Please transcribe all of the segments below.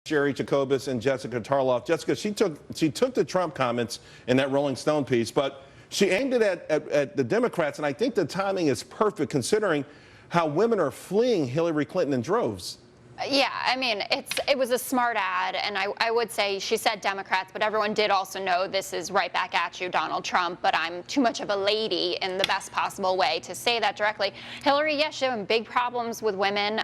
Cheri Jacobus and Jessica Tarloff. Jessica, she took the Trump comments in that Rolling Stone piece, but she aimed it at the Democrats, and I think the timing is perfect considering how women are fleeing Hillary Clinton in droves. Yeah, I mean, it was a smart ad, and I would say she said Democrats, but everyone did also know this is right back at you, Donald Trump, but I'm too much of a lady in the best possible way to say that directly. Hillary, yes, she's having big problems with women,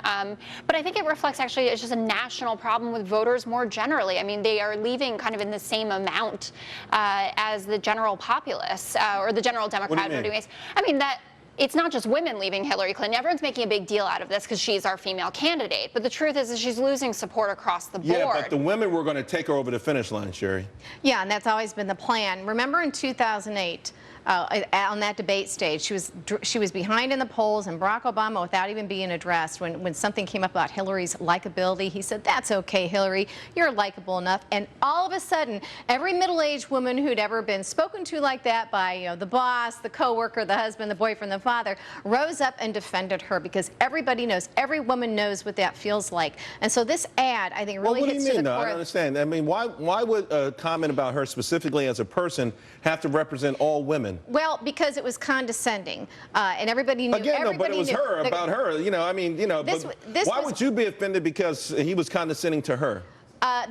but I think it reflects actually it's just a national problem with voters more generally. I mean, they are leaving kind of in the same amount as the general populace or the general Democrat voting base. I mean, that. It's not just women leaving Hillary Clinton. Everyone's making a big deal out of this because she's our female candidate. But the truth is she's losing support across the board. Yeah, but the women were going to take her over the finish line, Cheri. Yeah, and that's always been the plan. Remember in 2008, on that debate stage, she was behind in the polls, and Barack Obama, without even being addressed, when something came up about Hillary's likability, he said, "That's okay, Hillary, you're likable enough." And all of a sudden, every middle-aged woman who'd ever been spoken to like that by the boss, the coworker, the husband, the boyfriend, the father, rose up and defended her because everybody knows, every woman knows what that feels like. And so this ad, I think, really hits to the core. What do you mean, though? I don't understand. I mean, why would a comment about her specifically as a person have to represent all women? Well, because it was condescending, and everybody knew. Again, no, but it was her, about her. You know, I mean, you know, why would you be offended because he was condescending to her?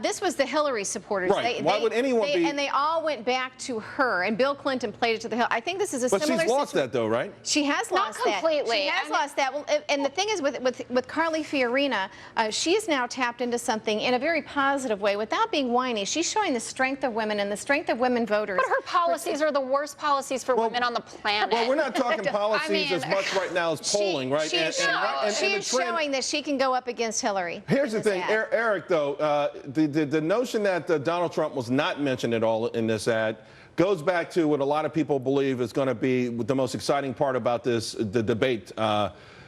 This was the Hillary supporters. Right. Why would anyone be? And they all went back to her, and Bill Clinton played it to the Hill. I think this is a similar situation. But she's lost that, though, right? She has lost that. Not completely. She has lost that. Well, and the thing is, with Carly Fiorina, she is now tapped into something in a very positive way without being whiny. She's showing the strength of women and the strength of women voters. But her policies are the worst policies for women on the planet. Well, we're not talking policies as much right now as polling, right? She is showing that she can go up against Hillary. Here's the thing, Eric, though, the notion that Donald Trump was not mentioned at all in this ad goes back to what a lot of people believe is going to be the most exciting part about the debate.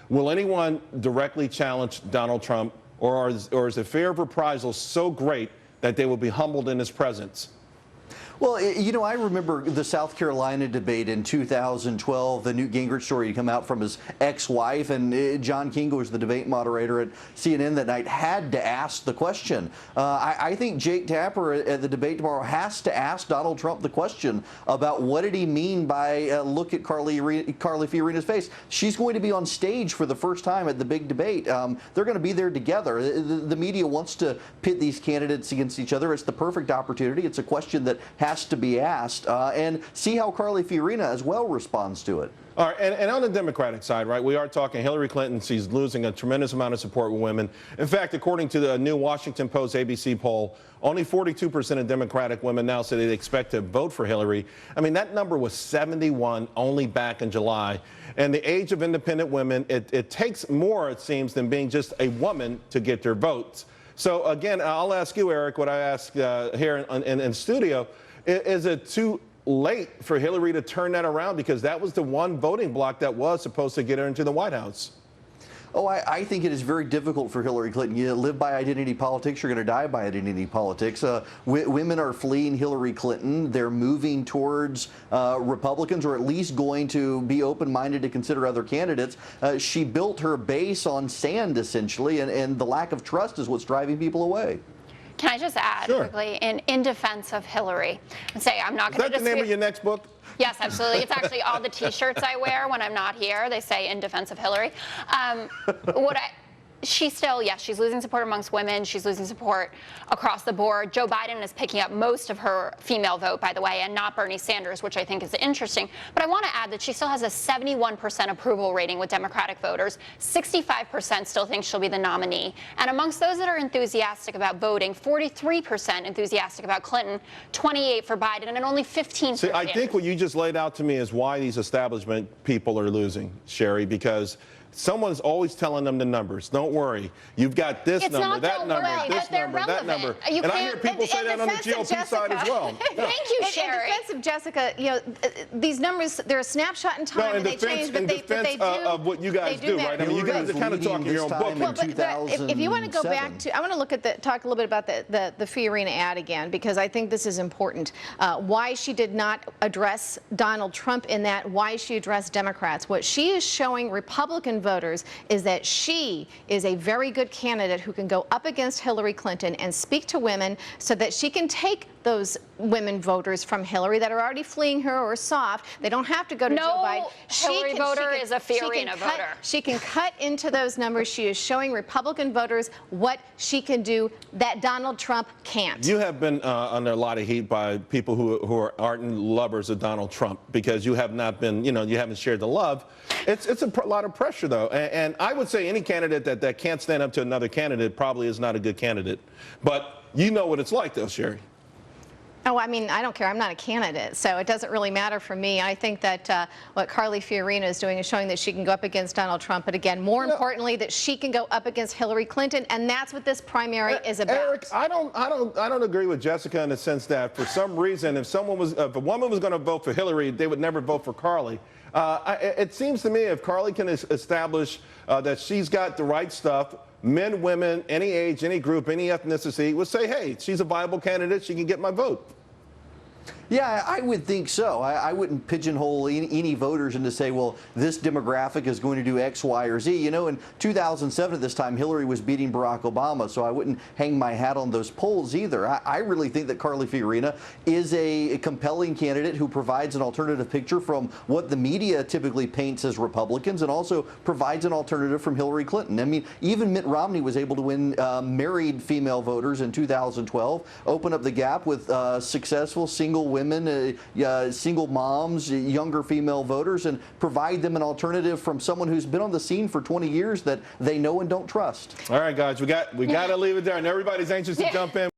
Will anyone directly challenge Donald Trump, or is the fear of reprisals so great that they will be humbled in his presence? Well, you know, I remember the South Carolina debate in 2012, the Newt Gingrich story had come out from his ex-wife, and John King, who was the debate moderator at CNN that night, had to ask the question. I think Jake Tapper at the debate tomorrow has to ask Donald Trump the question about what did he mean by look at Carly Fiorina's face. She's going to be on stage for the first time at the big debate. They're going to be there together. The media wants to pit these candidates against each other. It's the perfect opportunity. It's a question that has to be asked, and see how Carly Fiorina as well responds to it. All right, and on the Democratic side, right, we are talking Hillary Clinton. She's losing a tremendous amount of support with women. In fact, according to the new Washington Post ABC poll, only 42% of Democratic women now say they expect to vote for Hillary. I mean, that number was 71 only back in July. And the age of independent women, it takes more, it seems, than being just a woman to get their votes. So, again, I'll ask you, Eric, what I asked here in studio. Is it too late for Hillary to turn that around? Because that was the one voting bloc that was supposed to get her into the White House. Oh, I think it is very difficult for Hillary Clinton. You live by identity politics, you're going to die by identity politics. Women are fleeing Hillary Clinton. They're moving towards Republicans, or at least going to be open-minded to consider other candidates. She built her base on sand, essentially, and the lack of trust is what's driving people away. Can I just add quickly, in defense of Hillary, and say I'm not going to. Is that the name of your next book? Yes, absolutely. It's actually all the T-shirts I wear when I'm not here. They say "In defense of Hillary." She's still, yes, she's losing support amongst women. She's losing support across the board. Joe Biden is picking up most of her female vote, by the way, and not Bernie Sanders, which I think is interesting. But I want to add that she still has a 71% approval rating with Democratic voters. 65% still think she'll be the nominee. And amongst those that are enthusiastic about voting, 43% enthusiastic about Clinton, 28% for Biden, and only 15% See, I think what you just laid out to me is why these establishment people are losing, Cheri, because someone's always telling them the numbers. Don't worry. You've got this number, that number, this number, that number. And I hear people say that on the GOP side as well. Thank you, Cheri. In defense of Jessica, you know, these numbers, they're a snapshot in time, and they change, but they do. Of what you guys do, right? I mean, you guys are kind of talking your own book. Well, but if you want to go back to, I want to look at talk a little bit about the Fiorina ad again, because I think this is important. Why she did not address Donald Trump in that, why she addressed Democrats. What she is showing Republican Republican voters is that she is a very good candidate who can go up against Hillary Clinton and speak to women so that she can take those women voters from Hillary that are already fleeing her or soft. They don't have to go to Joe Biden. Hillary voter is a Fiorina voter. She can cut into those numbers. She is showing Republican voters what she can do that Donald Trump can't. You have been under a lot of heat by people who are ardent lovers of Donald Trump because you have not been, you haven't shared the love. It's a lot of pressure, though. And I would say any candidate that can't stand up to another candidate probably is not a good candidate. But you know what it's like, though, Cheri. Oh, I mean, I don't care. I'm not a candidate, so it doesn't really matter for me. I think that what Carly Fiorina is doing is showing that she can go up against Donald Trump, but again, more importantly, that she can go up against Hillary Clinton, and that's what this primary is about. Eric, I don't agree with Jessica in the sense that for some reason, if a woman was going to vote for Hillary, they would never vote for Carly. It seems to me if Carly can establish that she's got the right stuff, men, women, any age, any group, any ethnicity would say, hey, she's a viable candidate. She can get my vote. Yeah, I would think so. I wouldn't pigeonhole any voters into say, well, this demographic is going to do X, Y, or Z. In 2007 at this time, Hillary was beating Barack Obama, so I wouldn't hang my hat on those polls either. I really think that Carly Fiorina is a compelling candidate who provides an alternative picture from what the media typically paints as Republicans and also provides an alternative from Hillary Clinton. I mean, even Mitt Romney was able to win married female voters in 2012, open up the gap with successful single women, single moms, younger female voters, and provide them an alternative from someone who's been on the scene for 20 years that they know and don't trust. All right, guys, we got to leave it there, and everybody's anxious to jump in.